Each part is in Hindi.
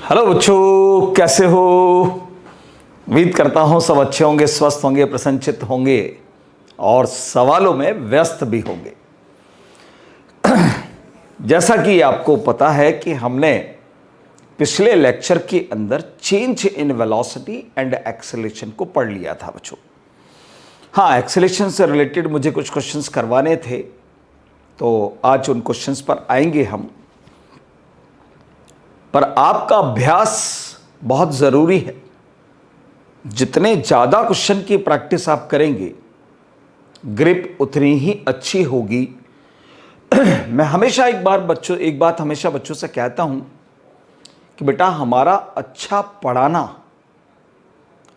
हेलो बच्चों, कैसे हो? उम्मीद करता हूँ सब अच्छे होंगे, स्वस्थ होंगे, प्रसन्नचित्त होंगे और सवालों में व्यस्त भी होंगे। जैसा कि आपको पता है कि हमने पिछले लेक्चर के अंदर change in velocity and acceleration को पढ़ लिया था बच्चों। हाँ, एक्सेलरेशन से रिलेटेड मुझे कुछ क्वेश्चंस करवाने थे, तो आज उन क्वेश्चंस पर आएंगे हम। पर आपका अभ्यास बहुत ज़रूरी है। जितने ज़्यादा क्वेश्चन की प्रैक्टिस आप करेंगे, ग्रिप उतनी ही अच्छी होगी। मैं हमेशा एक बात हमेशा बच्चों से कहता हूं कि बेटा, हमारा अच्छा पढ़ाना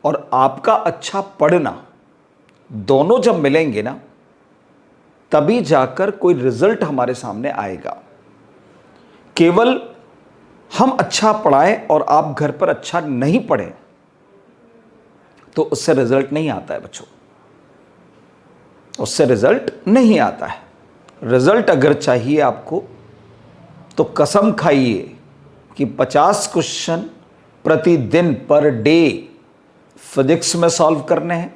और आपका अच्छा पढ़ना दोनों जब मिलेंगे ना, तभी जाकर कोई रिजल्ट हमारे सामने आएगा। केवल हम अच्छा पढ़ाएं और आप घर पर अच्छा नहीं पढ़ें तो उससे रिजल्ट नहीं आता है बच्चों, उससे रिजल्ट नहीं आता है। रिजल्ट अगर चाहिए आपको तो कसम खाइए कि 50 क्वेश्चन प्रतिदिन पर डे फिजिक्स में सॉल्व करने हैं,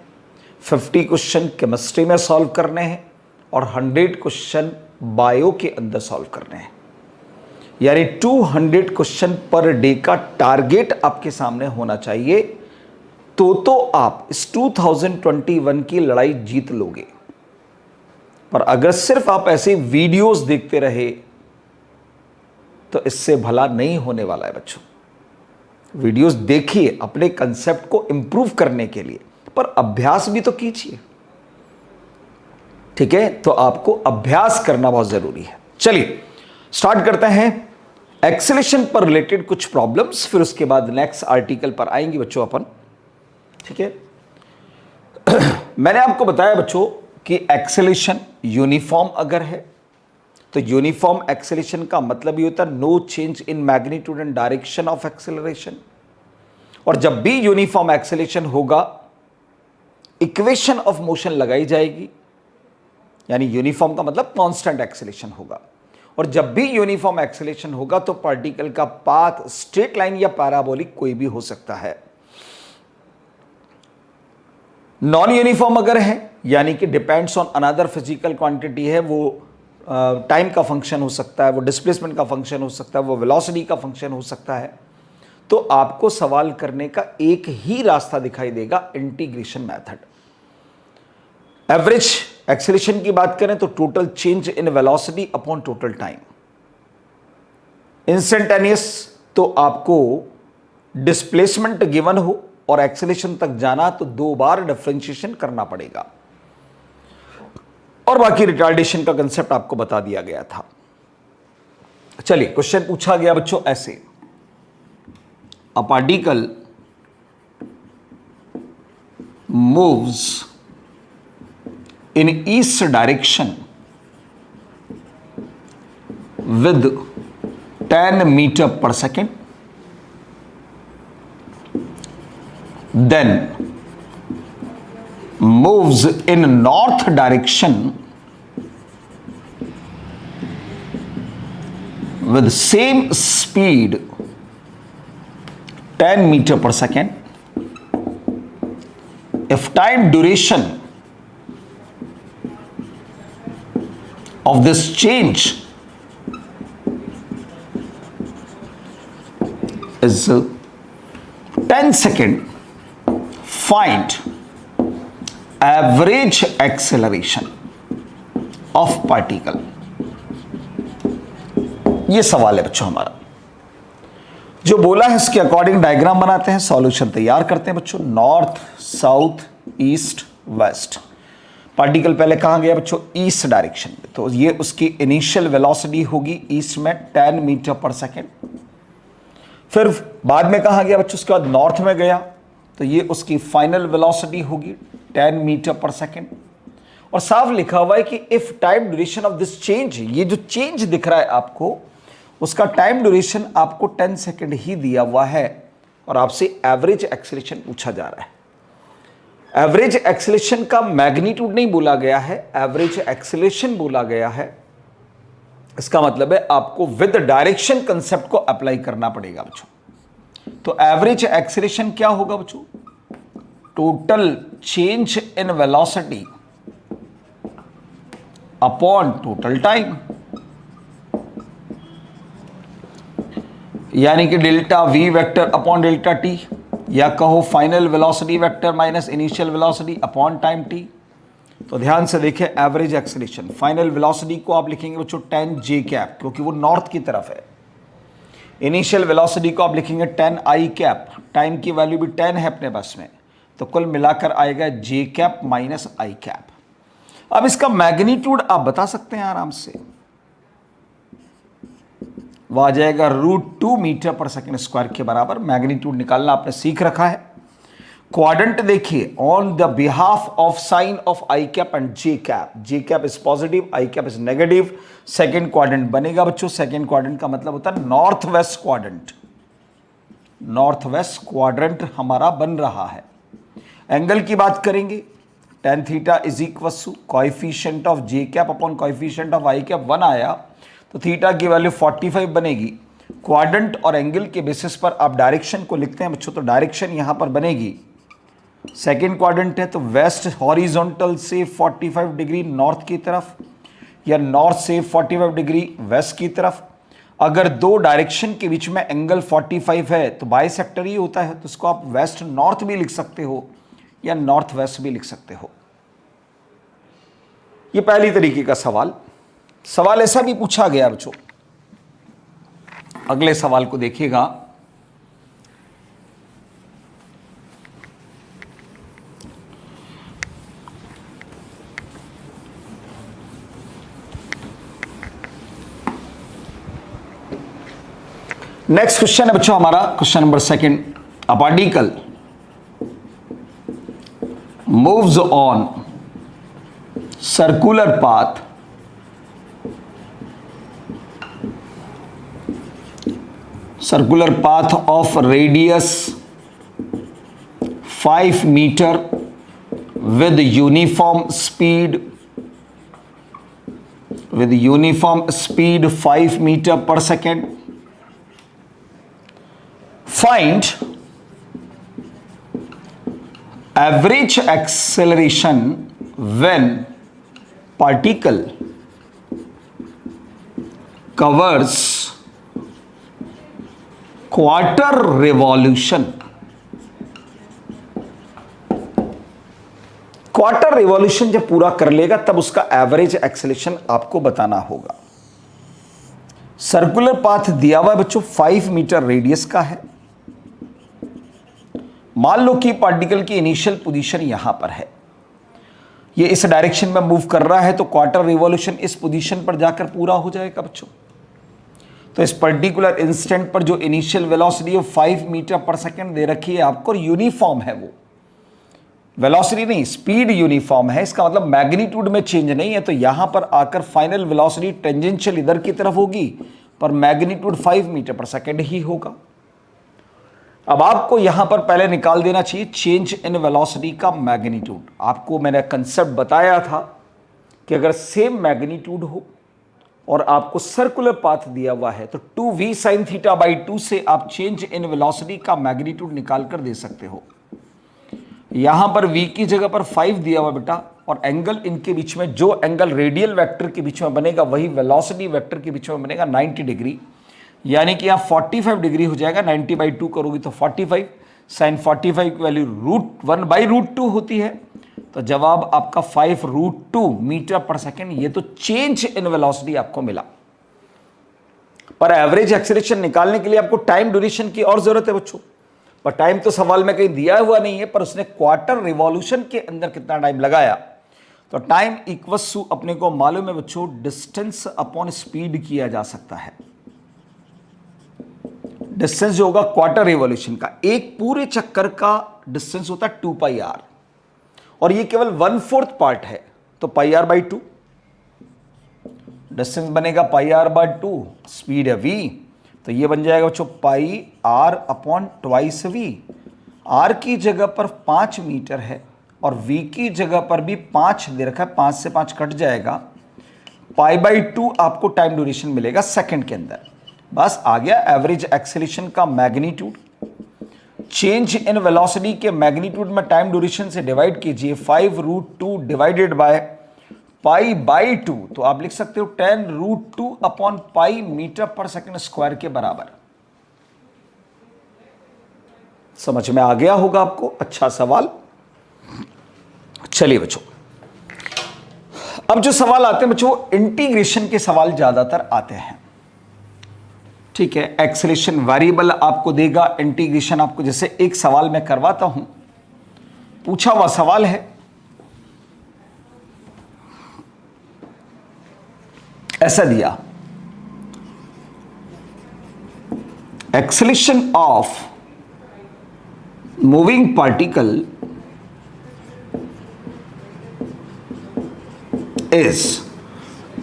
50 क्वेश्चन केमिस्ट्री में सॉल्व करने हैं और 100 क्वेश्चन बायो के अंदर सॉल्व करने हैं। यानी 200 क्वेश्चन पर डे का टारगेट आपके सामने होना चाहिए, तो आप इस 2021 की लड़ाई जीत लोगे। पर अगर सिर्फ आप ऐसे वीडियोस देखते रहे तो इससे भला नहीं होने वाला है बच्चों। वीडियोस देखिए अपने कंसेप्ट को इंप्रूव करने के लिए, पर अभ्यास भी तो कीजिए। ठीक है, तो आपको अभ्यास करना बहुत जरूरी है। चलिए स्टार्ट करते हैं एक्सेलरेशन पर रिलेटेड कुछ प्रॉब्लम्स, फिर उसके बाद नेक्स्ट आर्टिकल पर आएंगे बच्चों अपन। ठीक है, मैंने आपको बताया बच्चों कि एक्सेलरेशन यूनिफॉर्म अगर है तो यूनिफॉर्म एक्सेलरेशन का मतलब ये होता है no change in magnitude and direction of acceleration. और जब भी यूनिफॉर्म एक्सेलरेशन होगा, इक्वेशन ऑफ मोशन लगाई जाएगी, यानी यूनिफॉर्म का मतलब कांस्टेंट एक्सेलरेशन होगा। और जब भी यूनिफॉर्म एक्सेलरेशन होगा तो पार्टिकल का पाथ स्ट्रेट लाइन या पैराबोलिक कोई भी हो सकता है। नॉन यूनिफॉर्म अगर है, यानी कि depends on another physical quantity है, वो टाइम का फंक्शन हो सकता है, वो डिस्प्लेसमेंट का फंक्शन हो सकता है, वो वेलोसिटी का फंक्शन हो सकता है, तो आपको सवाल करने का एक ही रास्ता दिखाई देगा, इंटीग्रेशन मेथड। एवरेज एक्सेलरेशन की बात करें तो total change in velocity upon total time. Instantaneous तो आपको डिस्प्लेसमेंट गिवन हो और एक्सेलरेशन तक जाना तो 2 बार डिफरेंशिएशन करना पड़ेगा। और बाकी रिटार्डेशन का कंसेप्ट आपको बता दिया गया था। चलिए क्वेश्चन पूछा गया बच्चों ऐसे, a particle moves in east direction with 10 meter per second, then moves in north direction with same speed 10 meter per second if time duration of this change is 10 second, find average acceleration of particle। ये सवाल है बच्चों हमारा। जो बोला है इसके अकॉर्डिंग डायग्राम बनाते हैं, सॉल्यूशन तैयार करते हैं बच्चों। North, south, east, west. Particle पहले कहां गया बच्चों? ईस्ट डायरेक्शन में, तो ये उसकी इनिशियल वेलोसिटी होगी ईस्ट में 10 मीटर पर सेकेंड। फिर बाद में कहां गया बच्चों? उसके बाद नॉर्थ में गया, तो ये उसकी फाइनल वेलोसिटी होगी 10 मीटर पर सेकेंड। और साफ लिखा हुआ है कि if time duration of this change, ये जो चेंज दिख रहा है आपको, उसका टाइम ड्यूरेशन आपको 10 सेकेंड ही दिया हुआ है और आपसे एवरेज एक्सेलरेशन पूछा जा रहा है। एवरेज एक्सेलरेशन का मैग्नीट्यूड नहीं बोला गया है, एवरेज एक्सेलरेशन बोला गया है। इसका मतलब है आपको विद डायरेक्शन कंसेप्ट को अप्लाई करना पड़ेगा बच्चों। तो एवरेज एक्सेलरेशन क्या होगा बच्चों? Total change in velocity upon total time, यानी कि delta V vector upon delta T, या कहो final velocity vector minus initial velocity upon time T. तो ध्यान से देखें, एवरेज एक्सेलरेशन, फाइनल वेलोसिटी को आप लिखेंगे बच्चों 10 जे कैप, क्योंकि वो नॉर्थ की तरफ है। इनिशियल वेलोसिटी को आप लिखेंगे 10 आई कैप, टाइम की वैल्यू भी 10 है अपने पास में, तो कुल मिलाकर आएगा जे कैप माइनस आई कैप। अब इसका मैग्नीट्यूड आप बता सकते हैं आराम से, वह आ जाएगा √2 मीटर पर सेकेंड स्क्वायर के बराबर। मैग्नीट्यूड निकालना आपने सीख रखा है। क्वाड्रेंट देखिए, on the behalf of sign of i cap and j cap, j cap is positive, i cap is negative, second quadrant बनेगा बच्चों। सेकेंड क्वाड्रेंट का मतलब होता है north west quadrant, north west quadrant हमारा बन रहा है। एंगल की बात करेंगे, tan theta is equal to coefficient of j cap upon coefficient of i cap 1 आया, तो थीटा की वैल्यू 45 बनेगी। क्वाड्रेंट और एंगल के बेसिस पर आप डायरेक्शन को लिखते हैं बच्चों, तो डायरेक्शन यहां पर बनेगी, सेकेंड क्वाड्रेंट है तो वेस्ट हॉरिजॉन्टल से 45 डिग्री नॉर्थ की तरफ, या नॉर्थ से 45 डिग्री वेस्ट की तरफ। अगर दो डायरेक्शन के बीच में एंगल 45 है तो बाइसेक्टर ही होता है, तो इसको आप वेस्ट नॉर्थ भी लिख सकते हो या नॉर्थ वेस्ट भी लिख सकते हो। ये पहली तरीके का सवाल। सवाल ऐसा भी पूछा गया बच्चों, अगले सवाल को देखिएगा। नेक्स्ट क्वेश्चन है बच्चों हमारा question number 2। A particle moves on circular path of radius 5 meter with uniform speed 5 meter per second. Find average acceleration when particle covers quarter revolution. Quarter revolution जब पूरा कर लेगा तब उसका एवरेज एक्सेलरेशन आपको बताना होगा। सर्कुलर पाथ दिया हुआ है बच्चों, 5 मीटर रेडियस का है। मान लो कि पार्टिकल की इनिशियल पोजीशन यहां पर है, ये इस डायरेक्शन में मूव कर रहा है, तो क्वार्टर रिवॉल्यूशन इस पोजीशन पर जाकर पूरा हो जाएगा बच्चों। तो इस पर्टिकुलर इंस्टेंट पर जो इनिशियल वेलोसिटी है 5 मीटर पर सेकेंड दे रखी है आपको, यूनिफॉर्म है, वो वेलोसिटी नहीं, स्पीड यूनिफॉर्म है। इसका मतलब मैग्नीट्यूड में चेंज नहीं है। तो यहां पर आकर फाइनल वेलोसिटी टेंजेंशियल इधर की तरफ होगी, पर मैग्नीट्यूड 5 मीटर पर सेकेंड ही होगा। अब आपको यहां पर पहले निकाल देना चाहिए चेंज इन वेलोसिटी का मैग्नीट्यूड। आपको मैंने कंसेप्ट बताया था कि अगर सेम मैग्नीट्यूड हो और आपको सर्कुलर पाथ दिया हुआ है तो 2v sin θ/2 से आप चेंज इन वेलोसिटी का मैग्नीट्यूड निकाल कर दे सकते हो। यहां पर v की जगह पर 5 दिया हुआ बेटा, और एंगल इनके बीच में, जो एंगल रेडियल वेक्टर के बीच में बनेगा वही वेलोसिटी वेक्टर के बीच में बनेगा 90 डिग्री, यानी कि यहां 45 डिग्री हो जाएगा। 90/2 करोगी तो 45, sin 45 की वैल्यू √1/√2 होती है। तो जवाब आपका 5√2 मीटर पर सेकेंड। ये तो चेंज इन वेलोसिटी आपको मिला, पर एवरेज एक्सेलरेशन निकालने के लिए आपको टाइम ड्यूरेशन की और जरूरत है बच्चों। पर टाइम तो सवाल में कहीं दिया हुआ नहीं है, पर उसने क्वार्टर रिवॉल्यूशन के अंदर कितना टाइम लगाया। तो टाइम इक्वल्स टू अपने को मालूम है बच्चों, डिस्टेंस अपॉन स्पीड किया जा सकता है। डिस्टेंस जो होगा क्वार्टर रिवॉल्यूशन का, एक पूरे चक्कर का डिस्टेंस होता है 2πr, और ये केवल 1/4 पार्ट है, तो πr/2 डिस्टेंस बनेगा πr/2, स्पीड है v, तो ये बन जाएगा बच्चों πr/2v। r की जगह पर 5 मीटर है और v की जगह पर भी 5 दे रखा है, 5 से 5 कट जाएगा, π/2 आपको टाइम ड्यूरेशन मिलेगा सेकंड के अंदर। बस आ गया एवरेज एक्सेलरेशन का मैग्नीट्यूड। चेंज इन वेलोसिटी के मैग्नीट्यूड में टाइम ड्यूरेशन से डिवाइड कीजिए, 5√2 डिवाइडेड बाय पाई बाई 2, तो आप लिख सकते हो 10√2 अपॉन पाई मीटर पर सेकंड स्क्वायर के बराबर। समझ में आ गया होगा आपको, अच्छा सवाल। चलिए बच्चों, अब जो सवाल आते हैं बच्चों, इंटीग्रेशन के सवाल ज्यादातर आते हैं। ठीक है, एक्सेलेरेशन वेरिएबल आपको देगा, इंटीग्रेशन आपको, जैसे एक सवाल मैं करवाता हूं, पूछा हुआ सवाल है, ऐसा दिया, acceleration of moving particle is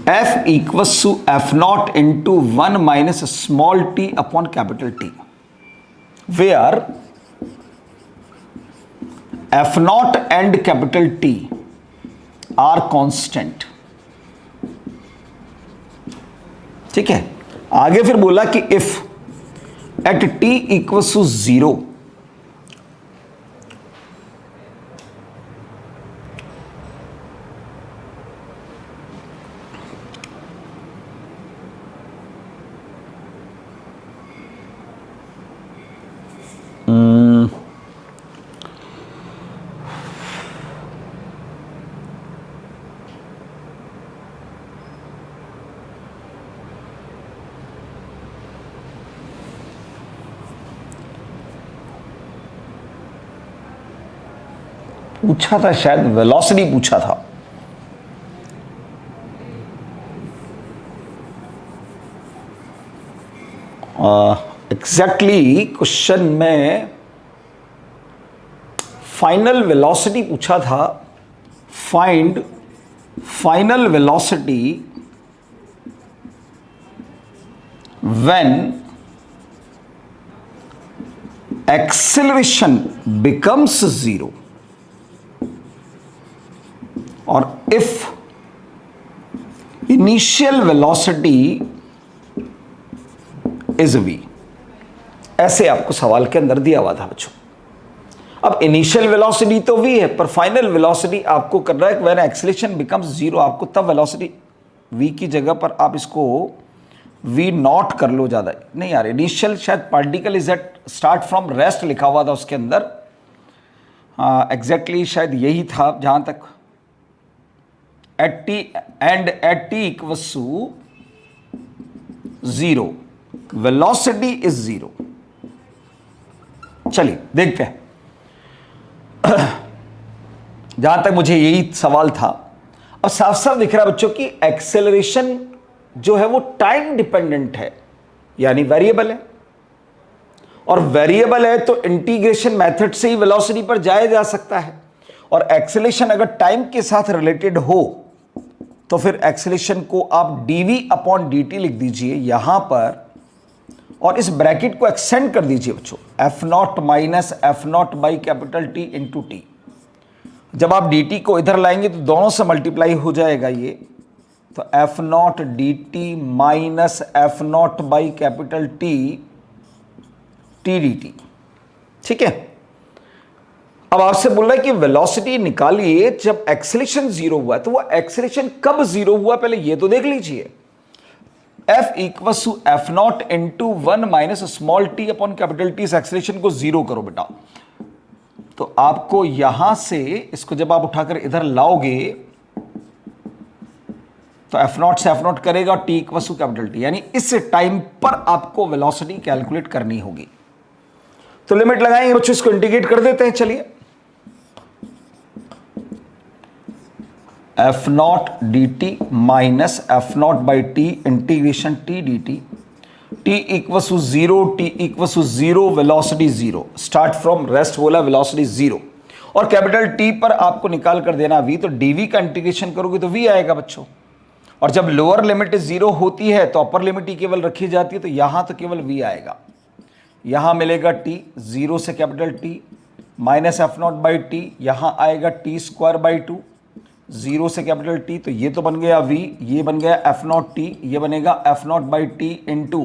f equals to f naught into 1 minus small t upon capital T, where f naught and capital T are constant। ठीक है, आगे फिर बोला कि if at t equals to 0 पूछा था, शायद वेलोसिटी पूछा था। एग्जैक्टली क्वेश्चन में फाइनल वेलोसिटी पूछा था। Find final velocity when acceleration becomes 0 और if initial velocity is v। ऐसे आपको सवाल के अंदर दिया हुआ था बच्चों। अब इनिशियल वेलोसिटी तो v है, पर फाइनल वेलोसिटी आपको कर रहा है व्हेन एक्सेलरेशन बिकम्स 0। आपको तब वेलोसिटी v की जगह पर आप इसको v नॉट कर लो, ज्यादा नहीं यार। इनिशियल शायद particle is at start from rest लिखा हुआ था उसके अंदर, एग्जैक्टली शायद यही था जहां तक at t and at t equals to 0 velocity is 0। चलिए देखते हैं, जहां तक मुझे यही सवाल था। अब साफ साफ दिख रहा है बच्चों की एक्सेलरेशन जो है वो टाइम डिपेंडेंट है, यानी वेरिएबल है, और वेरिएबल है तो इंटीग्रेशन मेथड से ही वेलोसिटी पर जाया जा सकता है। और एक्सेलरेशन अगर टाइम के साथ रिलेटेड हो तो फिर एक्सेलरेशन को आप dv अपॉन dt लिख दीजिए यहां पर, और इस ब्रैकेट को एक्सटेंड कर दीजिए बच्चों, F not minus f naught by capital T into T. जब आप dt को इधर लाएंगे तो दोनों से मल्टीप्लाई हो जाएगा ये, तो f naught d t minus f naught by capital T T d T. ठीक है, अब आपसे बोल रहा है कि वेलोसिटी निकालिए जब एक्सेलरेशन 0 हुआ। तो वो एक्सेलरेशन कब 0 हुआ पहले ये तो देख लीजिए। F equals to f naught into 1 minus small t upon capital T. इस एक्सेलरेशन को 0 करो बेटा, तो आपको यहां से इसको जब आप उठाकर इधर लाओगे तो एफ नॉट से एफ नॉट करेगा, t equals to capital T, यानी इस टाइम पर आपको वेलोसिटी कैलकुलेट करनी होगी। तो लिमिट लगाएंगे बच्चों, इसको इंटीग्रेट कर देते हैं। चलिए, f naught d t minus f naught by t integration t d t, t equals to 0, t equals to 0, velocity 0, start from rest बोला, वेलोसिटी 0, और कैपिटल टी पर आपको निकाल कर देना v। तो dv का इंटीग्रेशन करोगे तो v आएगा बच्चों। और जब लोअर लिमिट 0 होती है तो अपर लिमिट ही केवल रखी जाती है, तो यहां तो केवल v आएगा। यहां मिलेगा t, 0 से capital T minus f naught by T, यहां आएगा टी स्क्वायर बाई 2, 0 से कैपिटल T, तो ये तो बन गया v, ये बन गया एफ नॉट टी, ये बनेगा F naught by T into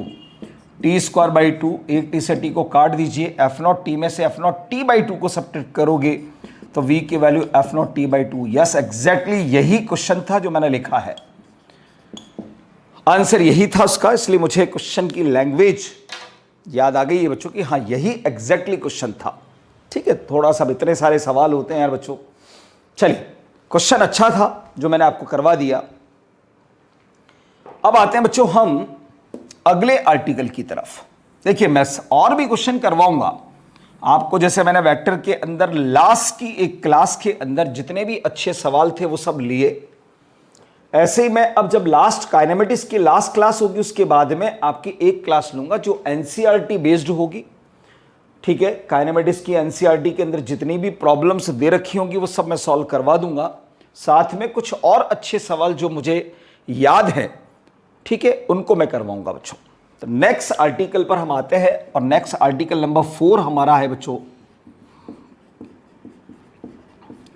T square by two, एक टी से टी को काट दीजिए, एफ नॉट टी में से f not T by two को सब्ट्रैक्ट करोगे तो v की value F not T by two. Yes, exactly यही क्वेश्चन था जो मैंने लिखा है, आंसर यही था उसका, इसलिए मुझे क्वेश्चन की लैंग्वेज याद आ गई है बच्चों कि हाँ यही एग्जैक्टली क्वेश्चन था। ठीक है, थोड़ा सा इतने सारे सवाल होते हैं यार बच्चों। चलिए, क्वेश्चन अच्छा था जो मैंने आपको करवा दिया। अब आते हैं बच्चों हम अगले आर्टिकल की तरफ। देखिए, मैं और भी क्वेश्चन करवाऊंगा आपको, जैसे मैंने वेक्टर के अंदर लास्ट की एक क्लास के अंदर जितने भी अच्छे सवाल थे वो सब लिए, ऐसे ही मैं अब जब लास्ट काइनेमेटिक्स की लास्ट क्लास होगी उसके बाद में आपकी एक क्लास लूंगा जो एनसीईआरटी बेस्ड होगी। ठीक है, काइनेमेटिक्स की एनसीईआरटी के अंदर जितनी भी प्रॉब्लम्स दे रखी होंगी वो सब मैं सॉल्व करवा दूंगा, साथ में कुछ और अच्छे सवाल जो मुझे याद है, ठीक है, उनको मैं करवाऊंगा बच्चों। तो नेक्स्ट आर्टिकल पर हम आते हैं और नेक्स्ट आर्टिकल नंबर 4 हमारा है बच्चों,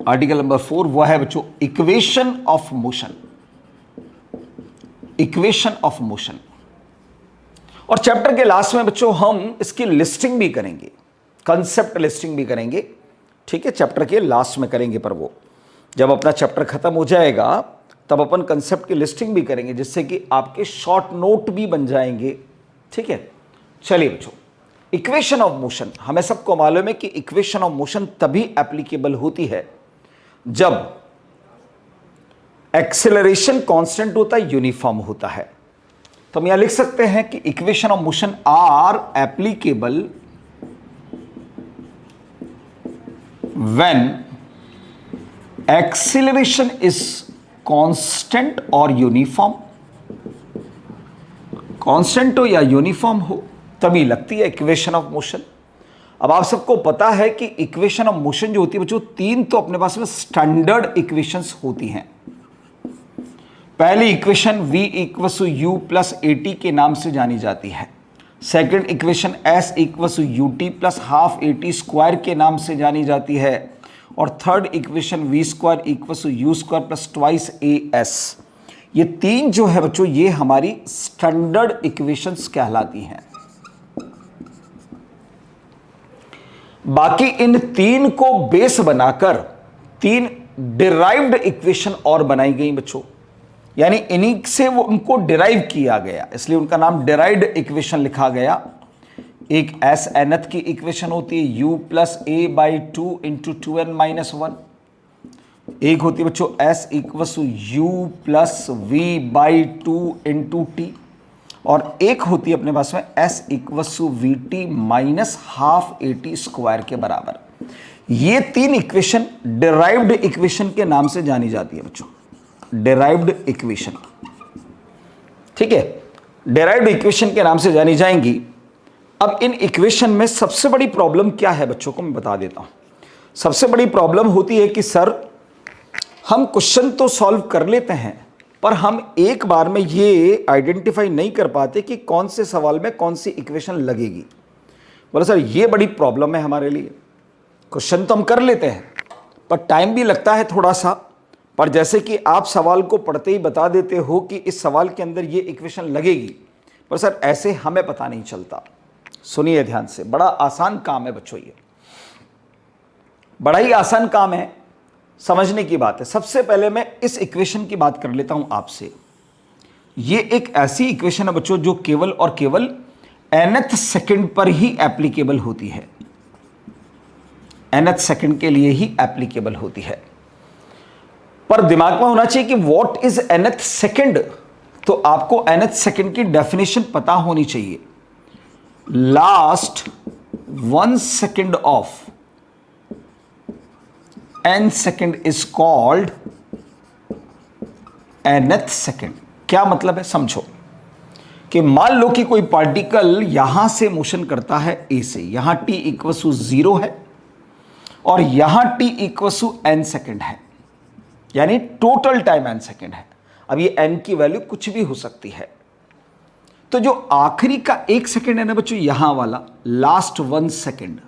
आर्टिकल नंबर 4 वो है बच्चों equation of motion. Equation of motion, और चैप्टर के लास्ट में बच्चों हम इसकी लिस्टिंग भी करेंगे, कंसेप्ट लिस्टिंग भी करेंगे। ठीक है, चैप्टर के लास्ट में करेंगे, पर वो जब अपना चैप्टर खत्म हो जाएगा तब अपन कंसेप्ट की लिस्टिंग भी करेंगे, जिससे कि आपके शॉर्ट नोट भी बन जाएंगे। ठीक है, चलिए बच्चों, इक्वेशन ऑफ मोशन, हमें सबको मालूम है कि इक्वेशन ऑफ मोशन तभी एप्लीकेबल होती है जब एक्सेलरेशन कांस्टेंट होता है, यूनिफॉर्म होता है। तो हम यहां लिख सकते हैं कि equation of motion are applicable when acceleration is constant और यूनिफॉर्म। कांस्टेंट हो या यूनिफॉर्म हो तभी लगती है इक्वेशन ऑफ मोशन। अब आप सबको पता है कि इक्वेशन ऑफ मोशन जो होती है बच्चों, 3 तो अपने पास में स्टैंडर्ड इक्वेशंस होती हैं। पहली equation v equals u plus A T के नाम से जानी जाती है। Second equation s equals U T plus half a t square के नाम से जानी जाती है। और third equation v square equals you square plus twice A S. ये 3 जो है बच्चों, ये हमारी स्टैंडर्ड इक्वेशंस कहलाती हैं। बाकी इन 3 को बेस बनाकर 3 डिराइव्ड इक्वेशन और बनाई गई बच्चों, यानी इन्हीं से वो उनको डिराइव किया गया, इसलिए उनका नाम डिराइव्ड इक्वेशन लिखा गया। एक एस एनथ की इक्वेशन होती है u plus a by two into two n minus one. एक होती है बच्चों s equals u plus v by two into t, और एक होती है अपने पास में s equals v t minus half a t square के बराबर। ये 3 इक्वेशन डिराइव्ड इक्वेशन के नाम से जानी जाती है बच्चों, डिराइव्ड इक्वेशन। ठीक है, डिराइव्ड इक्वेशन के नाम से जानी जाएंगी। अब इन इक्वेशन में सबसे बड़ी प्रॉब्लम क्या है बच्चों को मैं बता देता हूं। सबसे बड़ी प्रॉब्लम होती है कि सर हम क्वेश्चन तो सॉल्व कर लेते हैं, पर हम एक बार में ये आइडेंटिफाई नहीं कर पाते कि कौन से सवाल में कौन सी इक्वेशन लगेगी। बोला सर ये बड़ी प्रॉब्लम है हमारे लिए, क्वेश्चन तो हम कर लेते हैं पर टाइम भी लगता है थोड़ा सा, पर जैसे कि आप सवाल को पढ़ते ही बता देते हो कि इस सवाल के अंदर ये इक्वेशन लगेगी, पर सर ऐसे हमें पता नहीं चलता। सुनिए ध्यान से, बड़ा आसान काम है बच्चों, ये बड़ा ही आसान काम है, समझने की बात है। सबसे पहले मैं इस इक्वेशन की बात कर लेता हूं आपसे। ये एक ऐसी इक्वेशन है बच्चों जो केवल और केवल nth सेकंड पर ही एप्लीकेबल होती है, nth सेकंड के लिए ही एप्लीकेबल होती है। पर दिमाग में होना चाहिए कि व्हाट इज nth सेकंड, तो आपको nth सेकंड की डेफिनेशन पता होनी चाहिए। Last 1 second of n second is called nth second. क्या मतलब है समझो, कि मान लो कि कोई पार्टिकल यहां से मोशन करता है a से, यहां t इक्वस टू 0 है और यहां t equals to n second है, यानी टोटल टाइम n सेकंड है। अब ये n की वैल्यू कुछ भी हो सकती है, तो जो आखिरी का 1 सेकंड है ना बच्चों, यहां वाला लास्ट 1 सेकंड,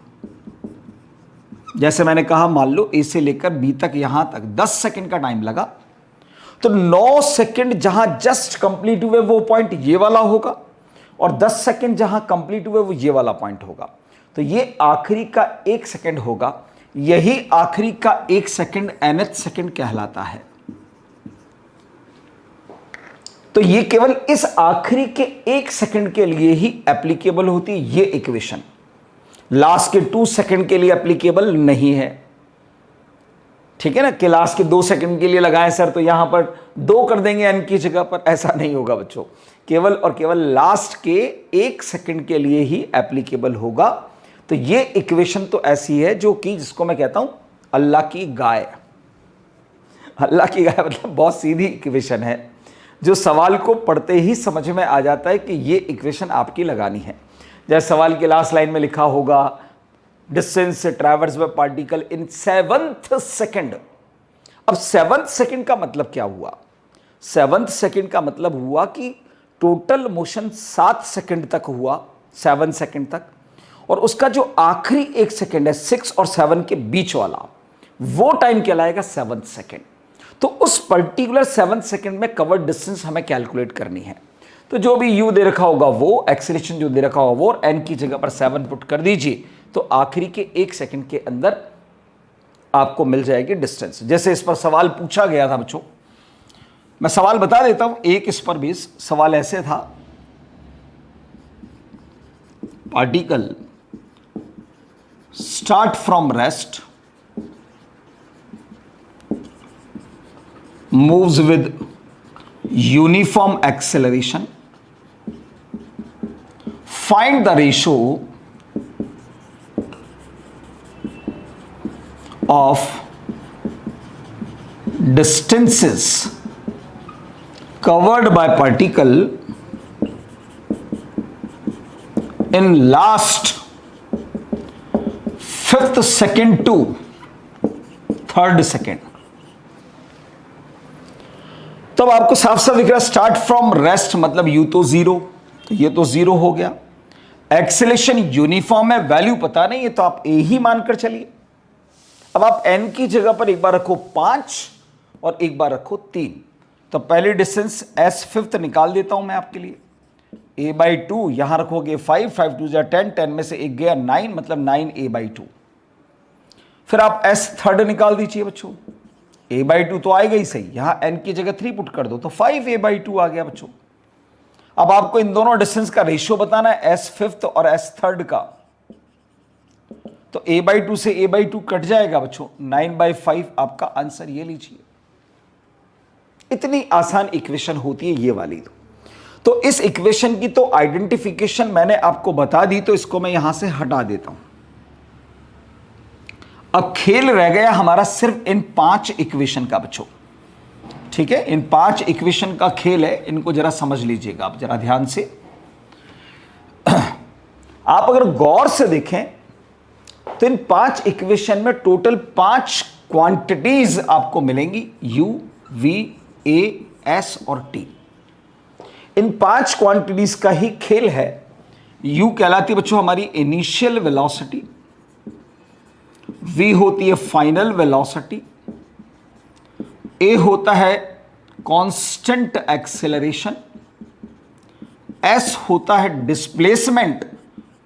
जैसे मैंने कहा मान लो ए से लेकर बी तक यहां तक 10 सेकंड का टाइम लगा, तो 9 सेकंड जहां जस्ट कंप्लीट हुए वो पॉइंट ये वाला होगा, और 10 सेकंड जहां कंप्लीट हुए वो ये वाला पॉइंट होगा। तो ये आखिरी का 1 सेकंड होगा, यही आखिरी का 1 सेकंड nth सेकंड कहलाता है। तो ये केवल इस आखिरी के 1 सेकंड के लिए ही एप्लीकेबल होती है ये इक्वेशन, लास्ट के 2 सेकंड के लिए एप्लीकेबल नहीं है। ठीक है ना, कि लास्ट के 2 सेकंड के लिए लगाएं सर तो यहां पर 2 कर देंगे एन की जगह पर, ऐसा नहीं होगा बच्चों। केवल और केवल लास्ट के 1 सेकंड के लिए ही एप्लीकेबल होगा। तो ये इक्वेशन तो ऐसी है जो कि जिसको मैं कहता हूं अल्लाह की गाय। अल्लाह की गाय मतलब बहुत सीधी इक्वेशन है, जो सवाल को पढ़ते ही समझ में आ जाता है कि ये इक्वेशन आपकी लगानी है। जैसे सवाल के लास्ट लाइन में लिखा होगा distance traverse by particle in 7th second. अब 7th सेकंड का मतलब क्या हुआ? 7th सेकंड का मतलब हुआ कि टोटल मोशन 7 सेकंड तक हुआ, 7 सेकंड तक, और उसका जो आखिरी 1 सेकंड है 6 और 7 के बीच वाला, वो टाइम कहलाएगा 7th सेकंड। तो उस पर्टिकुलर 7 सेकंड में कवर्ड डिस्टेंस हमें कैलकुलेट करनी है। तो जो भी u दे रखा होगा वो, एक्सीलरेशन जो दे रखा होगा वो, और n की जगह पर 7 पुट कर दीजिए, तो आखिरी के 1 सेकंड के अंदर आपको मिल जाएगी डिस्टेंस। जैसे इस पर सवाल पूछा गया था बच्चों, मैं सवाल बता देता हूं एक इस पर भी। सवाल ऐसे था, particle start from rest, moves with uniform acceleration, find the ratio of distances covered by particle in last 5th second to 3rd second। तब आपको साफ साफ दिख रहा है स्टार्ट फ्रॉम रेस्ट मतलब u तो 0, तो ये तो 0 हो गया। एक्सेलेरेशन यूनिफॉर्म है, वैल्यू पता नहीं है तो आप a ही मानकर चलिए। अब आप n की जगह पर एक बार रखो 5 और एक बार रखो 3, तो पहली डिस्टेंस s 5th निकाल देता हूं मैं आपके लिए। a/2 यहां रखोगे 5, 5 2 10, 10 में से एक गया 9, मतलब 9a/2। फिर आप s 3rd निकाल दीजिए बच्चों, a/2 तो आएगा ही सही, यहां n की जगह 3 पुट कर दो तो 5a/2 आ गया बच्चों। अब आपको इन दोनों डिस्टेंस का रेशियो बताना है, s 5th और s 3rd का। तो a/2 से a/2 कट जाएगा बच्चों, 9/5 आपका आंसर ये लीजिए। इतनी आसान इक्वेशन होती है ये वाली। तो इस इक्वेशन की तो आइडेंटिफिकेशन मैंने आपको बता दी, तो इसको मैं यहां से हटा देता हूं। अब खेल रह गया हमारा सिर्फ इन 5 इक्वेशन का बच्चों। ठीक है, इन 5 इक्वेशन का खेल है, इनको जरा समझ लीजिएगा आप जरा ध्यान से। आप अगर गौर से देखें तो इन 5 इक्वेशन में टोटल 5 क्वांटिटीज आपको मिलेंगी, u, v, a, s और t। इन 5 क्वांटिटीज का ही खेल है। u कहलाती है बच्चों हमारी इनिशियल वेलोसिटी, v होती है फाइनल वेलोसिटी, a होता है कांस्टेंट एक्सेलरेशन, s होता है डिस्प्लेसमेंट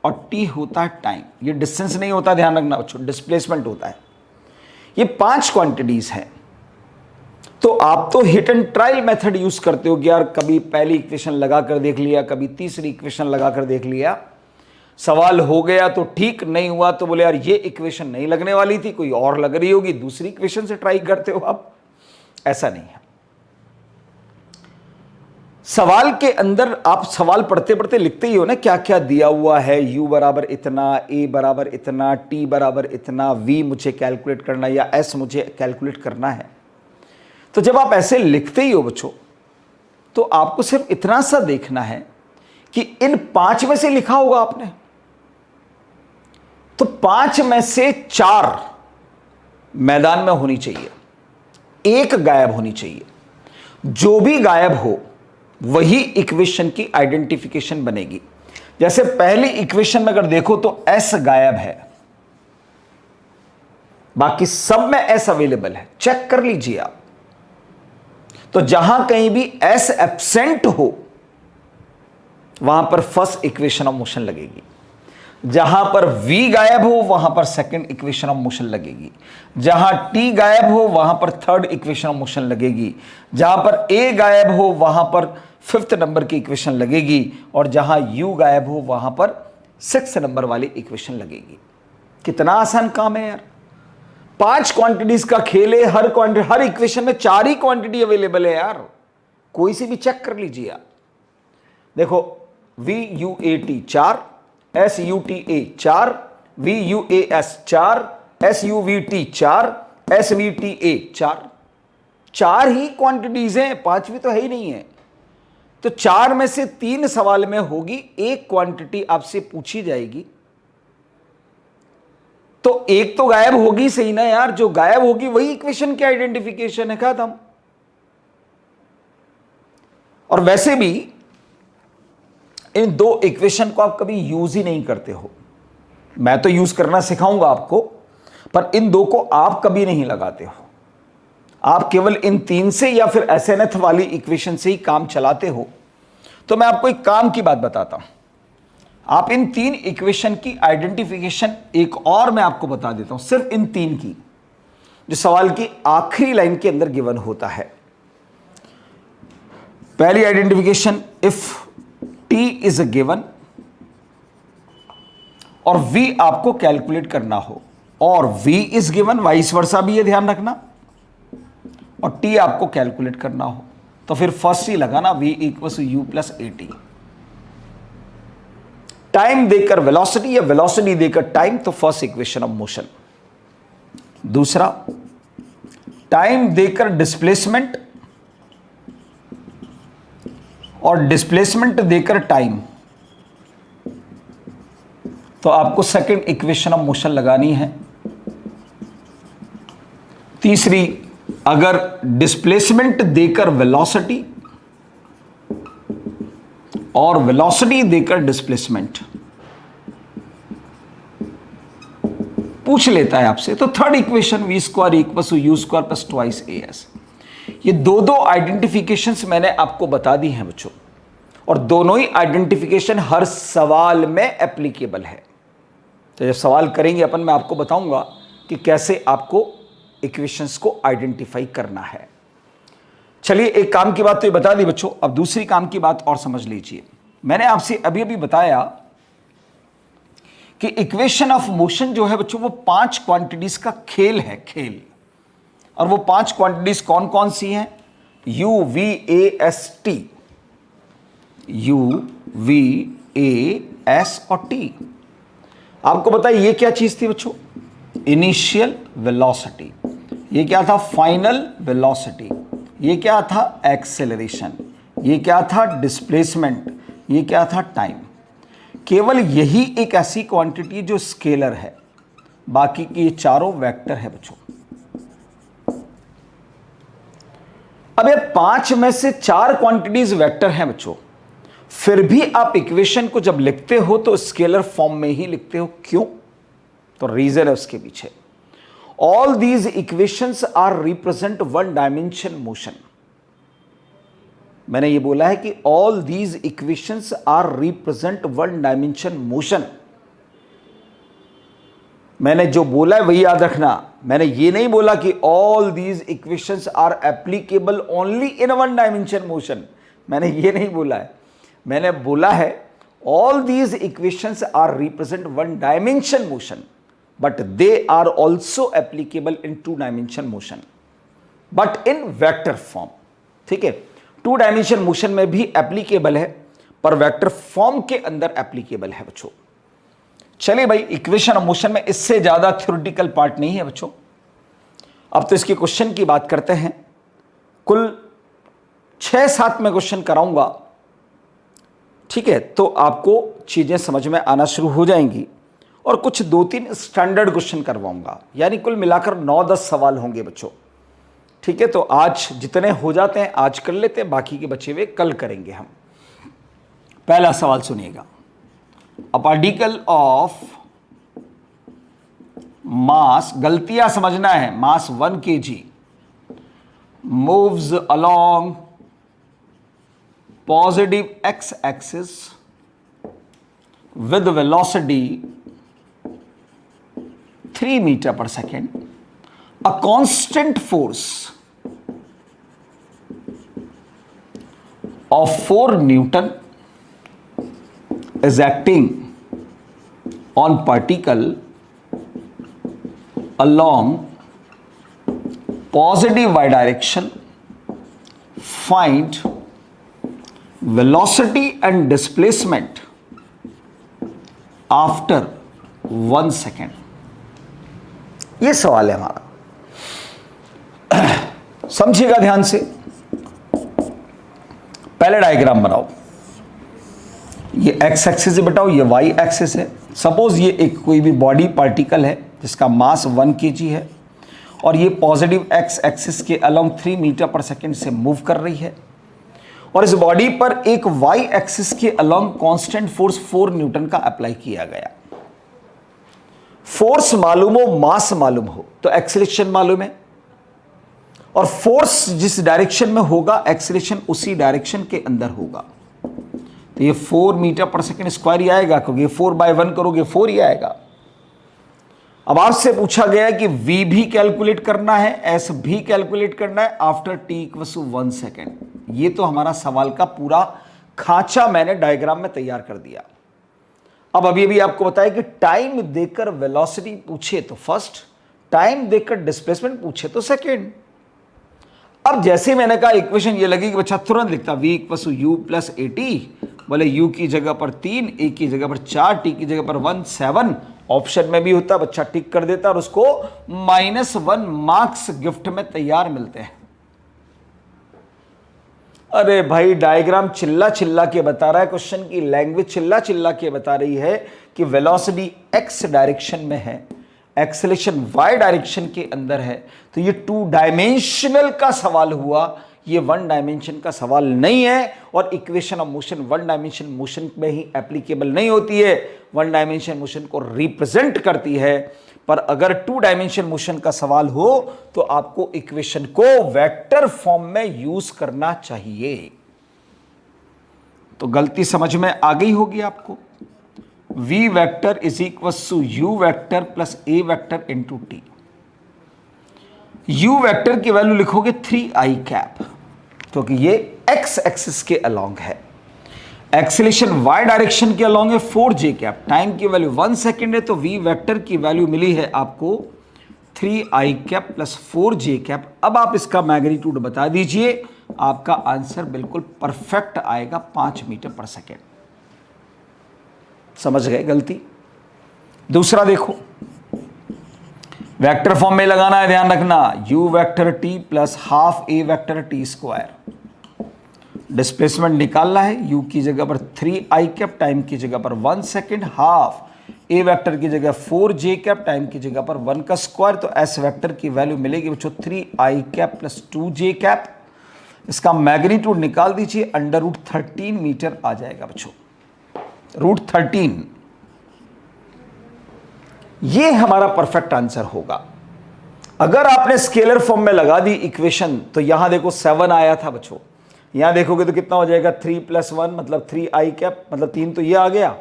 और t होता है टाइम। ये डिस्टेंस नहीं होता, ध्यान रखना बच्चों, डिस्प्लेसमेंट होता है। ये 5 क्वांटिटीज हैं। तो आप तो hit and trial method use करते हो कि यार कभी पहली इक्वेशन लगा कर देख लिया, कभी तीसरी इक्वेशन लगा कर देख लिया, सवाल हो गया तो ठीक, नहीं हुआ तो बोले यार ये इक्वेशन नहीं लगने वाली थी, कोई और लग रही होगी, दूसरी इक्वेशन से ट्राई करते हो आप। ऐसा नहीं है। सवाल के अंदर आप सवाल पढ़ते पढ़ते लिखते ही हो ना क्या क्या दिया हुआ है, u बराबर इतना, a बराबर इतना, t बराबर इतना, v मुझे कैलकुलेट करना या s मुझे कैलकुलेट करना है। तो जब आप ऐसे लिखते ही हो बच्चों, तो आपको सिर्फ इतना सा देखना है कि इन 5 में से लिखा होगा आपने, तो 5 में से 4 मैदान में होनी चाहिए, 1 गायब होनी चाहिए। जो भी गायब हो वही इक्वेशन की आइडेंटिफिकेशन बनेगी। जैसे पहली इक्वेशन में अगर देखो तो s गायब है, बाकी सब में s अवेलेबल है, चेक कर लीजिए आप। तो जहां कहीं भी s एब्सेंट हो वहां पर फर्स्ट इक्वेशन ऑफ मोशन लगेगी। जहां पर v गायब हो वहां पर सेकंड इक्वेशन ऑफ मोशन लगेगी। जहां t गायब हो वहां पर थर्ड इक्वेशन ऑफ मोशन लगेगी। जहां पर a गायब हो वहां पर फिफ्थ नंबर की इक्वेशन लगेगी। और जहां u गायब हो वहां पर सिक्स्थ नंबर वाली इक्वेशन लगेगी। कितना आसान काम है यार। 5 क्वांटिटीज का खेल है। हर इक्वेशन में 4 ही क्वांटिटी अवेलेबल है यार। कोई सी भी चेक कर लीजिए आप। देखो VUAT 4, SUTA 4, VUAS 4, SUVT 4, SVTA 4। 4 ही क्वांटिटीज हैं, 5वीं तो है ही नहीं है। तो 4 में से 3 सवाल में होगी, एक क्वांटिटी आपसे पूछी जाएगी, तो एक तो गायब होगी सही ना यार। जो गायब होगी वही इक्वेशन की आइडेंटिफिकेशन है, खत्म। और वैसे भी इन 2 इक्वेशन को आप कभी यूज ही नहीं करते हो। मैं तो यूज करना सिखाऊंगा आपको, पर इन 2 को आप कभी नहीं लगाते हो। आप केवल इन 3 से या फिर SNF वाली इक्वेशन से ही काम चलाते हो। तो मैं आपको एक काम की बात बताता हूं। आप इन 3 इक्वेशन की आइडेंटिफिकेशन एक और मैं आपको बता देता हूं, सिर्फ इन 3 की, जो सवाल की आखिरी लाइन के अंदर गिवन होता है। पहली identification, if t is a given और v आपको कैलकुलेट करना हो, और v is given, vice versa भी ये ध्यान रखना, और t आपको कैलकुलेट करना हो, तो फिर फर्स्ट ही लगाना v equal to u plus at। Time देकर वेलोसिटी या वेलोसिटी देकर टाइम, तो फर्स्ट इक्वेशन ऑफ मोशन। दूसरा, टाइम देकर डिस्प्लेसमेंट और डिस्प्लेसमेंट देकर टाइम, तो आपको सेकंड इक्वेशन ऑफ मोशन लगानी है। तीसरी, अगर डिस्प्लेसमेंट देकर वेलोसिटी और वेलोसिटी देकर डिस्प्लेसमेंट पूछ लेता है आपसे, तो third equation v square equal to u square plus twice as। ये दो आइडेंटिफिकेशंस मैंने आपको बता दी हैं बच्चों, और दोनों ही आइडेंटिफिकेशन हर सवाल में एप्लीकेबल है। तो जब सवाल करेंगे अपन, मैं आपको बताऊंगा कि कैसे आपको इक्वेशंस को आइडेंटिफाई करना है। चलिए, एक काम की बात तो ये बता दी बच्चों, अब दूसरी काम की बात और समझ लीजिए। मैंने आपसे अभी अभी बताया कि इक्वेशन ऑफ मोशन जो है बच्चों, वो 5 क्वांटिटीज का खेल है, खेल। और वो 5 क्वांटिटीज कौन कौन सी हैं? U V A S T, U V A S और T। आपको बताइए ये क्या चीज थी बच्चों? Initial velocity. ये क्या था? Final velocity. ये क्या था? एक्सेलरेशन। ये क्या था? डिस्प्लेसमेंट। ये क्या था? टाइम। केवल यही एक ऐसी क्वांटिटी जो स्केलर है, बाकी की ये चारों वेक्टर है बच्चों। अब ये 5 में से 4 क्वांटिटीज वेक्टर हैं बच्चों, फिर भी आप इक्वेशन को जब लिखते हो तो स्केलर फॉर्म में ही लिखते हो। क्यों? तो रीजन है उसके पीछे। All these equations are represent one dimension motion. मैंने ये बोला है कि all these equations are represent one dimension motion. मैंने जो बोला है वही याद रखना। मैंने ये नहीं बोला कि all these equations are applicable only in one dimension motion. मैंने ये नहीं बोला है। मैंने बोला है all these equations are represent one dimension motion, but they are also applicable in 2 dimension motion, but in vector form. ठीक है, 2 डायमेंशन मोशन में भी एप्लीकेबल है, पर वेक्टर फॉर्म के अंदर एप्लीकेबल है बच्चों। चलिए भाई, इक्वेशन ऑफ मोशन में इससे ज्यादा थ्योरेटिकल पार्ट नहीं है बच्चों। अब तो इसके क्वेश्चन की बात करते हैं। कुल 6-7 में क्वेश्चन कराऊंगा, ठीक है, तो आपको चीजें समझ में आना शुरू हो जाएंगी। और कुछ 2-3 स्टैंडर्ड क्वेश्चन करवाऊंगा, यानी कुल मिलाकर 9-10 सवाल होंगे बच्चों। ठीक है, तो आज जितने हो जाते हैं आज कर लेते हैं, बाकी के बचे हुए कल करेंगे हम। पहला सवाल सुनिएगा। अ पार्टिकल ऑफ मास, गलतियां समझना है, मास 1 kg moves along positive x axis with velocity 3 meter per second, a constant force of 4 Newton is acting on particle along positive y direction. Find velocity and displacement after 1 second. ये सवाल है हमारा, समझिएगा ध्यान से। पहले डायग्राम बनाओ, ये एक्स एक्सिस से बताओ, ये वाई एक्सिस है। सपोज ये एक कोई भी बॉडी पार्टिकल है जिसका मास 1 kg है और ये पॉजिटिव एक्स एक्सिस के अलोंग 3 मीटर पर सेकेंड से मूव कर रही है, और इस बॉडी पर एक वाई एक्सिस के अलोंग कांस्टेंट फोर्स 4 न्यूटन का अप्लाई किया गया। फोर्स मालूम हो, मास मालूम हो, तो एक्सेलरेशन मालूम है, और फोर्स जिस डायरेक्शन में होगा एक्सेलरेशन उसी डायरेक्शन के अंदर होगा। तो ये 4 मीटर पर सेकेंड स्क्वायर ही आएगा, क्योंकि 4/1 करोगे 4 ही आएगा। अब आपसे पूछा गया कि v भी कैलकुलेट करना है, s भी कैलकुलेट करना है आफ्टर t = 1 सेकेंड। ये तो हमारा सवाल का पूरा खांचा मैंने डायग्राम में तैयार कर दिया। अब अभी आपको बताया कि टाइम देकर वेलोसिटी पूछे तो फर्स्ट, टाइम देकर डिस्प्लेसमेंट पूछे तो सेकेंड। अब जैसे मैंने कहा इक्वेशन ये लगी कि बच्चा तुरंत लिखता v = u + at, बोले u की जगह पर 3, a की जगह पर 4, t की जगह पर 1, 7 ऑप्शन में भी होता, बच्चा टिक कर देता और उसको -1 मार्क्स गिफ्ट में तैयार मिलते हैं। अरे भाई डायग्राम चिल्ला चिल्ला के बता रहा है, क्वेश्चन की लैंग्वेज चिल्ला चिल्ला के बता रही है कि वेलोसिटी x डायरेक्शन में है, एक्सेलरेशन y डायरेक्शन के अंदर है, तो ये 2 डायमेंशनल का सवाल हुआ, ये 1 डायमेंशन का सवाल नहीं है। और equation of motion 1 dimension motion में ही एप्लीकेबल नहीं होती है, 1 डायमेंशन मोशन को रिप्रेजेंट करती है। पर अगर 2 डायमेंशन मोशन का सवाल हो तो आपको इक्वेशन को वेक्टर फॉर्म में यूज करना चाहिए। तो गलती समझ में आ गई होगी आपको। v vector = u vector + a vector × t। u vector की वैल्यू लिखोगे 3i कैप, क्योंकि ये x एक्सिस के अलोंग है, एक्सेलरेशन y डायरेक्शन के अलोंग है 4j कैप, टाइम की वैल्यू 1 सेकेंड है, तो v वेक्टर की वैल्यू मिली है आपको 3i कैप + 4j कैप। अब आप इसका मैग्नीट्यूड बता दीजिए, आपका आंसर बिल्कुल परफेक्ट आएगा 5 मीटर पर सेकेंड। समझ गए गलती। दूसरा देखो, वेक्टर फॉर्म में लगाना है, ध्यान रखना, u vector t + ½ a vector t²। Displacement निकालना है, u की जगह पर 3i कैप, टाइम की जगह पर 1 सेकेंड, हाफ a वेक्टर की जगह 4j कैप, टाइम की जगह पर 1 का स्क्वायर, तो s वेक्टर की वैल्यू मिलेगी बच्चों 3i कैप + 2j कैप। इसका मैग्नीट्यूड निकाल दीजिए, √13 मीटर आ जाएगा बच्चों, √13। ये हमारा परफेक्ट आंसर होगा। अगर आपने स्केलर फॉर्म में लगा दी इक्वेशन, तो यहां देखो 7 आया था बच्चों, यहां देखोगे तो कितना हो जाएगा 3 + 1 मतलब 3i कैप, मतलब 3 तो ये आ गया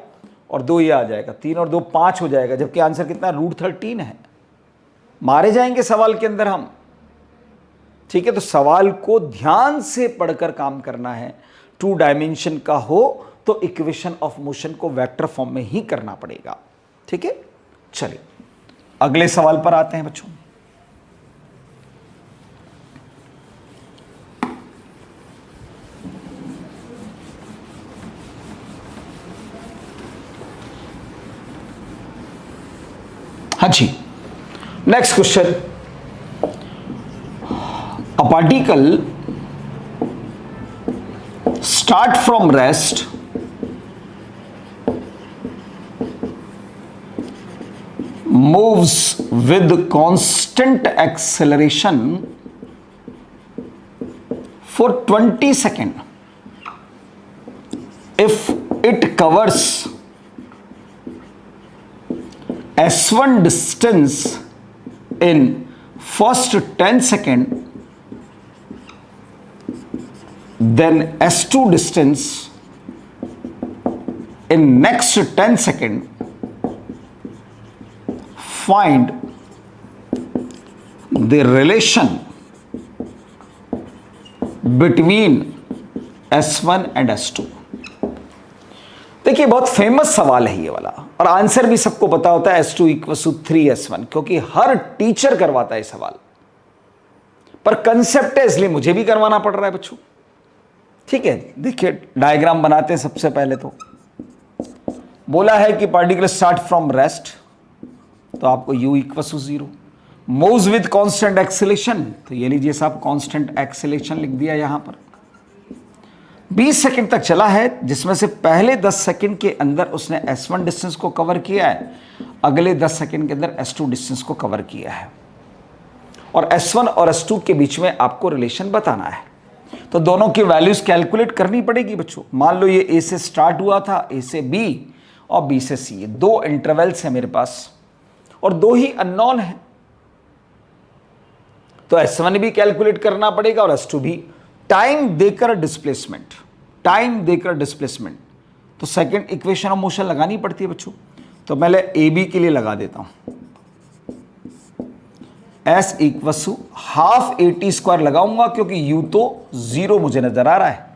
और 2 ये आ जाएगा, 3 और 2 5 हो जाएगा, जबकि आंसर कितना √13 है। मारे जाएंगे सवाल के अंदर हम, ठीक है। तो सवाल को ध्यान से पढ़कर काम करना है। 2 डायमेंशन का हो तो इक्वेशन ऑफ मोशन को वेक्टर फॉर्म में ही करना पड़ेगा, ठीक है। चलिए अगले सवाल पर आते हैं बच्चों। हाँ जी, next question. A particle start from rest moves with constant acceleration for 20 seconds if it covers s1 distance in first 10 seconds, then s2 distance in next 10 second find the relation between S1 and S2। देखिए बहुत फेमस सवाल है ये वाला, और आंसर भी सबको पता होता है S2 = 3S1, क्योंकि हर टीचर करवाता है सवाल, पर कंसेप्ट है इसलिए मुझे भी करवाना पड़ रहा है बच्चों। ठीक है, देखिए डायग्राम बनाते हैं। सबसे पहले तो बोला है कि पार्टिकल स्टार्ट फ्रॉम रेस्ट, तो आपको U = 0। Moves with constant acceleration, तो ये लीजिए साहब कांस्टेंट एक्सेलेरेशन लिख दिया यहां पर। 20 सेकंड तक चला है, जिसमें से पहले 10 सेकंड के अंदर उसने S1 डिस्टेंस को कवर किया है, अगले 10 सेकंड के अंदर S2 डिस्टेंस को कवर किया है, और S1 और S2 के बीच में आपको रिलेशन बताना है। तो दोनों की वैल्यूज कैलकुलेट करनी पड़ेगी बच्चों। मान लो ये A से स्टार्ट हुआ था, A से B और B से C, दो इंटरवल्स है मेरे पास और दो ही अननोन है, तो S1 भी कैलकुलेट करना पड़ेगा और S2 भी। टाइम देकर डिस्प्लेसमेंट, तो सेकंड इक्वेशन ऑफ मोशन लगानी पड़ती है बच्चों। तो पहले ए बी के लिए लगा देता हूं, S = हाफ AT² लगाऊंगा, क्योंकि U तो 0 मुझे नजर आ रहा है।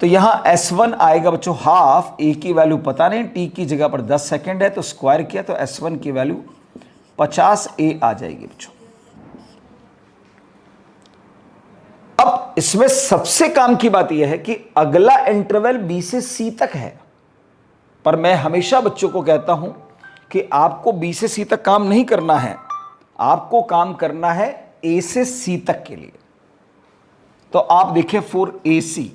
तो यहां S1 आएगा बच्चों हाफ, A की वैल्यू पता नहीं, T की जगह पर 10 सेकेंड है, तो स्क्वायर किया तो S1 की वैल्यू 50A आ जाएगी बच्चों। अब इसमें सबसे काम की बात यह है कि अगला इंटरवल B से C तक है, पर मैं हमेशा बच्चों को कहता हूं कि आपको B से C तक काम नहीं करना है, आपको काम करना है A से C तक के लिए। तो आप देखिए फॉर AC,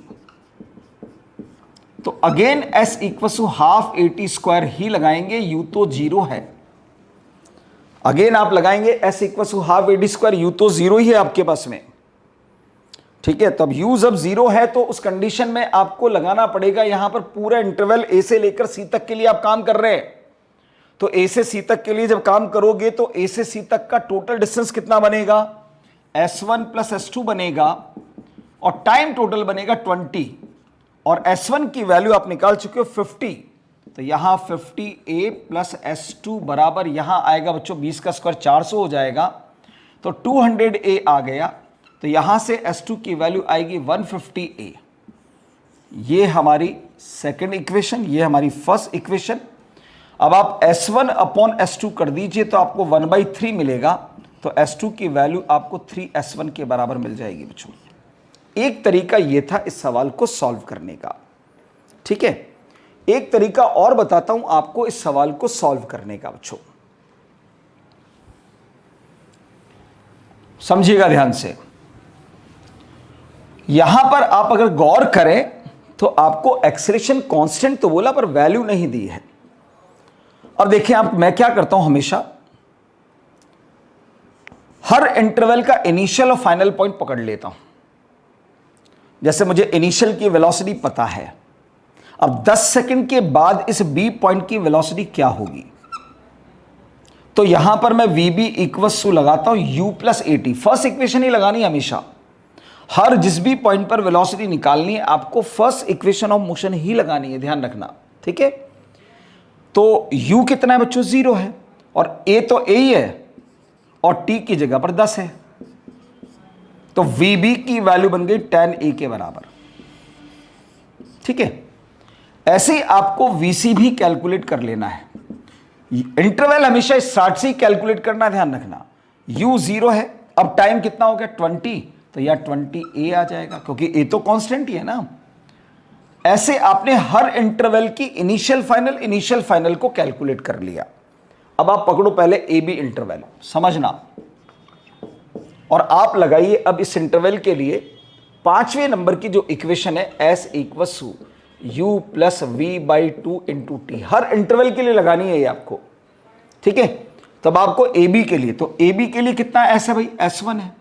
तो अगेन S = हाफ AT² ही लगाएंगे, U तो 0 है। अगेन आप लगाएंगे S = हाफ AT², U तो 0 ही है आपके पास में। ठीक है, तब U जब 0 है तो उस कंडीशन में आपको लगाना पड़ेगा यहां पर पूरा इंटरवल A से लेकर C तक के लिए आप काम कर रहे हैं। तो A से C तक के लिए जब काम करोगे तो A से C तक का टोटल डिस्टेंस कितना बनेगा? S1 + S2 बनेगा, और टाइम टोटल बनेगा 20, और S1 की वैल्यू आप निकाल चुके हो 50। तो यहां 50A + S2 बराबर यहां आएगा बच्चों 20 का स्क्वायर 400 हो जाएगा, तो 200A आ गया। तो यहां से S2 की वैल्यू आएगी 150A। ये हमारी सेकंड इक्वेशन, ये हमारी फर्स्ट इक्वेशन। अब आप S1/S2 कर दीजिए तो आपको 1/3 मिलेगा, तो S2 की वैल्यू आपको 3S1 के बराबर मिल जाएगी बच्चों। एक तरीका यह था इस सवाल को सॉल्व करने का। ठीक है, एक तरीका और बताता हूं आपको इस सवाल को सॉल्व करने का बच्चों, समझिएगा ध्यान से। यहां पर आप अगर गौर करें तो आपको एक्सेलरेशन कांस्टेंट तो बोला पर वैल्यू नहीं दी है। और देखिए आप, मैं क्या करता हूं हमेशा, हर इंटरवल का इनिशियल और फाइनल पॉइंट पकड़ लेता हूं। जैसे मुझे इनिशियल की वेलोसिटी पता है, अब 10 सेकंड के बाद इस बी पॉइंट की वेलोसिटी क्या होगी, तो यहां पर मैं VB = लगाता हूं U + AT। फर्स्ट इक्वेशन ही लगानी है हमेशा, हर जिस भी पॉइंट पर वेलोसिटी निकालनी है आपको फर्स्ट इक्वेशन ऑफ मोशन ही लगानी है, ध्यान रखना। ठीक है, तो U कितना है बच्चों? 0 है, और A तो A ही है, और T की जगह पर 10 है, तो VB की वैल्यू बन गई 10A के बराबर। ठीक है, ऐसे ही आपको VC भी कैलकुलेट कर लेना है। इंटरवल हमेशा स्टार्ट से ही कैलकुलेट करना, ध्यान रखना। U 0 है, अब टाइम कितना हो गया? 20, तो यह 20A आ जाएगा, क्योंकि A तो कांस्टेंट ही है ना। ऐसे आपने हर इंटरवल की इनिशियल फाइनल को कैलकुलेट कर लिया। अब आप पकड़ो पहले AB इंटरवल, समझना, और आप लगाइए अब इस इंटरवल के लिए 5वें नंबर की जो इक्वेशन है S = U + V/2 × T। हर इंटरवल के लिए लगानी है ये आपको। ठीक है, तब आपको AB के लिए, तो AB के लिए कितना S है भाई? S1 है।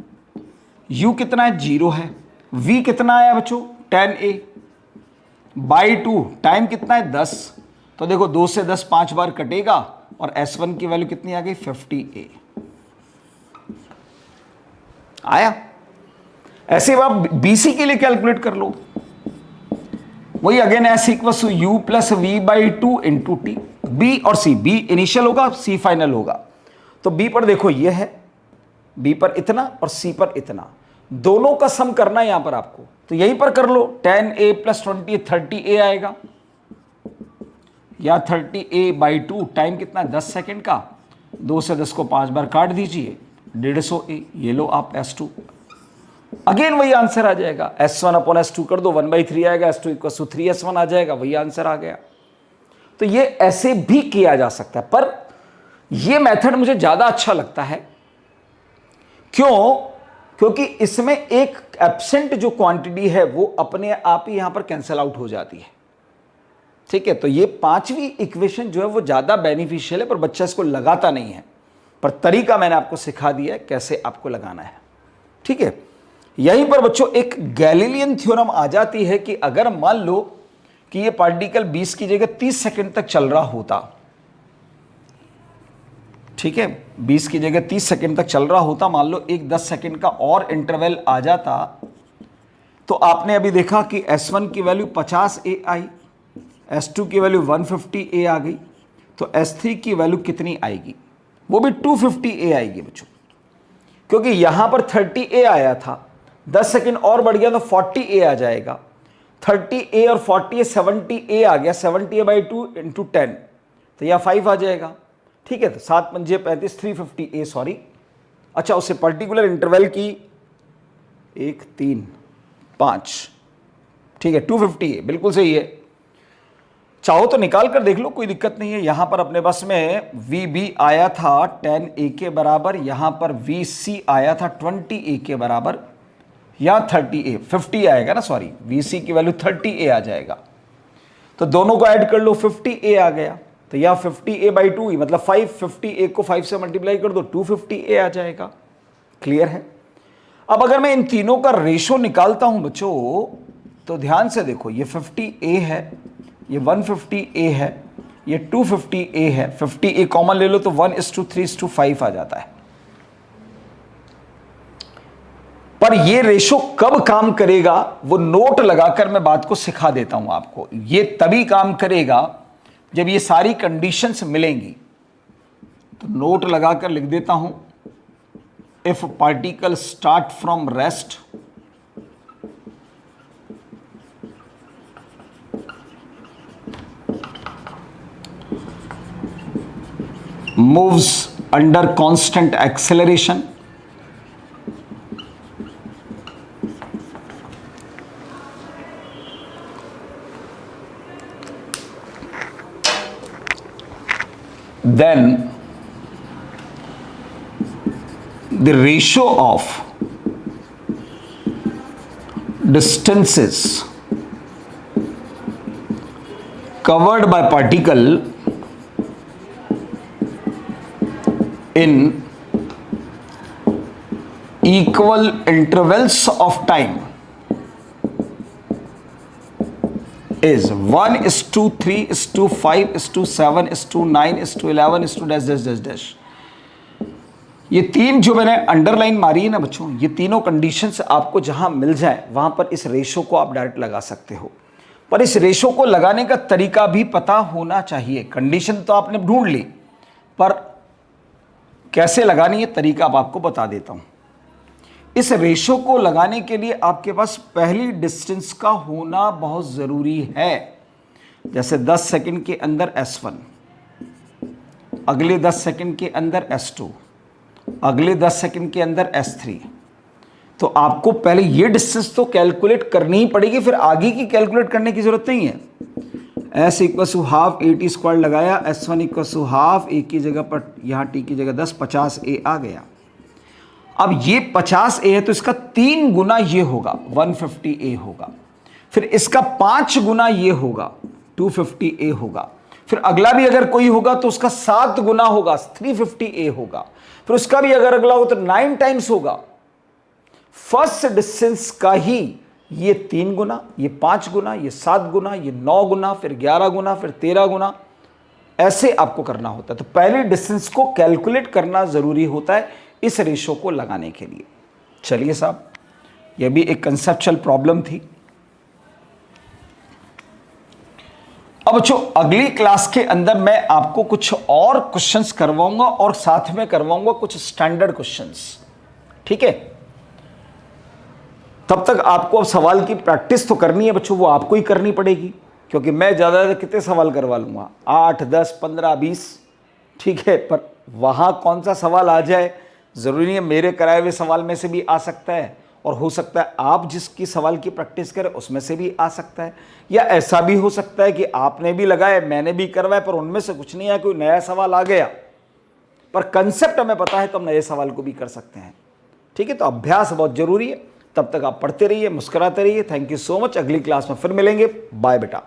U कितना है? 0 है। V कितना आया बच्चों? 10A/2, टाइम कितना है? 10। तो देखो 2 से 10 5 बार कटेगा, और S1 की वैल्यू कितनी आ गई? 50A आया। ऐसे आप BC के लिए कैलकुलेट कर लो। वही again s equal to u plus v by two into t. B और सी, बी इनिशियल होगा, सी फाइनल होगा। तो बी पर देखो ये है, बी पर इतना और सी पर इतना, दोनों का सम करना है यहां पर आपको, तो यहीं पर कर लो। 10a प्लस 20 30a आएगा, या 30a बाई 2, टाइम कितना है 10 सेकेंड का, 2 से 10 को 5 बार काट दीजिए, 150a। ये लो आप S2, अगेन वही आंसर आ जाएगा। S1 अपॉन S2 कर दो, 1/3 आएगा, S2 इक्वल टू 3S1 आ जाएगा, वही आंसर आ गया। तो ये ऐसे भी किया जा सकता है, पर ये मेथड मुझे ज्यादा अच्छा लगता है। क्यों? क्योंकि इसमें एक एब्सेंट जो क्वांटिटी है वो अपने आप ही यहां पर कैंसिल आउट हो जाती है। ठीक है, तो ये पांचवी इक्वेशन जो है वो ज्यादा बेनिफिशियल है, पर बच्चा इसको लगाता नहीं है। पर तरीका मैंने आपको सिखा दिया है कैसे आपको लगाना है। ठीक है, यहीं पर बच्चों एक गैलीलियन थ्योरम आ जाती है कि अगर मान लो कि ये पार्टिकल 20 की जगह 30 सेकंड तक चल रहा होता, ठीक है, 20 की जगह 30 सेकंड तक चल रहा होता, मान लो एक 10 सेकंड का और इंटरवल आ जाता, तो आपने अभी देखा कि S1 की वैल्यू 50A आई, S2 की वैल्यू 150A आ गई, तो S3 की वैल्यू कितनी आएगी? वो भी 250A आएगी बच्चों, क्योंकि यहां पर 30A आया था, 10 सेकंड और बढ़ गया तो 40A आ जाएगा, 30A और 40A 70A आ गया, 70A बाई 2 इंटू 10, तो यह 5 आ जाएगा। ठीक है, तो 7 पंजे 35, 350A सॉरी। अच्छा, उससे पर्टिकुलर इंटरवल की 1 3 5, ठीक है, 250A बिल्कुल सही है। चाहो तो निकाल कर देख लो, कोई दिक्कत नहीं है। यहां पर अपने बस में VB आया था 10A के बराबर, यहां पर VC आया था 20A के बराबर, या 30A 50 आएगा ना, सॉरी VC की वैल्यू 30A आ जाएगा, तो दोनों को ऐड कर लो, 50A आ गया, तो यह 50A बाई 2 ही मतलब 50A को 5 से मल्टीप्लाई कर दो, 250A आ जाएगा। क्लियर है? अब अगर मैं इन तीनों का रेशो निकालता हूं बच्चों, तो ध्यान से देखो, ये 50A है, ये 150A है, ये 250A है, 50A कॉमन ले लो तो 1:3:5 आ जाता है। पर ये रेशो कब काम करेगा वो नोट लगाकर मैं बात को सिखा देता हूं आपको। ये तभी काम करेगा जब ये सारी कंडीशंस मिलेंगी। तो नोट लगाकर लिख देता हूं, if particle start from rest moves under constant acceleration, then the ratio of distances covered by particle in equal intervals of time is 1:3:5:7:9:11:dash. ये तीन जो मैंने अंडरलाइन मारी है ना बच्चों, ये तीनों कंडीशंस आपको जहां मिल जाए वहां पर इस रेशो को आप डायरेक्ट लगा सकते हो। पर इस रेशो को लगाने का तरीका भी पता होना चाहिए। कंडीशन तो आपने ढूंढ ली, पर कैसे लगानी है तरीका अब आपको बता देता हूं। इस रेशो को लगाने के लिए आपके पास पहली डिस्टेंस का होना बहुत जरूरी है। जैसे 10 सेकंड के अंदर S1, अगले 10 सेकंड के अंदर S2, अगले 10 सेकंड के अंदर S3। तो आपको पहले ये डिस्टेंस तो कैलकुलेट करनी ही पड़ेगी, फिर आगे की कैलकुलेट करने की जरूरत नहीं है। S equal to half AT² लगाया, S1 equal to half, A की जगह पर यहाँ T की जगह 10, 50A आ गया। अब ये 50A है तो इसका 3 गुना ये होगा, 150A होगा। फिर इसका 5 गुना ये होगा, 250A होगा। फिर अगला भी अगर कोई होगा तो उसका 7 गुना होगा, 350A होगा। फिर उसका भी अगर अगला हो तो 9 टाइम्स होगा। फर्स्ट डिस्टेंस का ही ये 3 गुना, ये 5 गुना, ये 7 गुना, ये 9 गुना, फिर 11 गुना, फिर 13 गुना, ऐसे आपको करना होता है। तो पहले डिस्टेंस को कैलकुलेट करना जरूरी होता है इस रेशो को लगाने के लिए। चलिए साहब, यह भी एक कंसेप्चुअल प्रॉब्लम थी। अब बच्चों अगली क्लास के अंदर मैं आपको कुछ और क्वेश्चंस करवाऊंगा और साथ में करवाऊंगा कुछ स्टैंडर्ड क्वेश्चंस, ठीक है। तब तक आपको अब सवाल की प्रैक्टिस तो करनी है बच्चों, वो आपको ही करनी पड़ेगी, क्योंकि मैं ज़्यादा कितने सवाल करवा लूँगा, 8, 10, 15, 20, ठीक है। पर वहाँ कौन सा सवाल आ जाए ज़रूरी नहीं है, मेरे कराए हुए सवाल में से भी आ सकता है, और हो सकता है आप जिसकी सवाल की प्रैक्टिस करें उसमें से भी आ सकता है, या ऐसा भी हो सकता है कि आपने भी लगाए मैंने भी करवाए पर उनमें से कुछ नहीं आया, कोई नया सवाल आ गया, पर कंसेप्ट हमें पता है तो हम नए सवाल को भी कर सकते हैं, ठीक है। तो अभ्यास बहुत जरूरी है। तब तक आप पढ़ते रहिए, मुस्कुराते रहिए। Thank you so much. अगली क्लास में फिर मिलेंगे। बाय बेटा।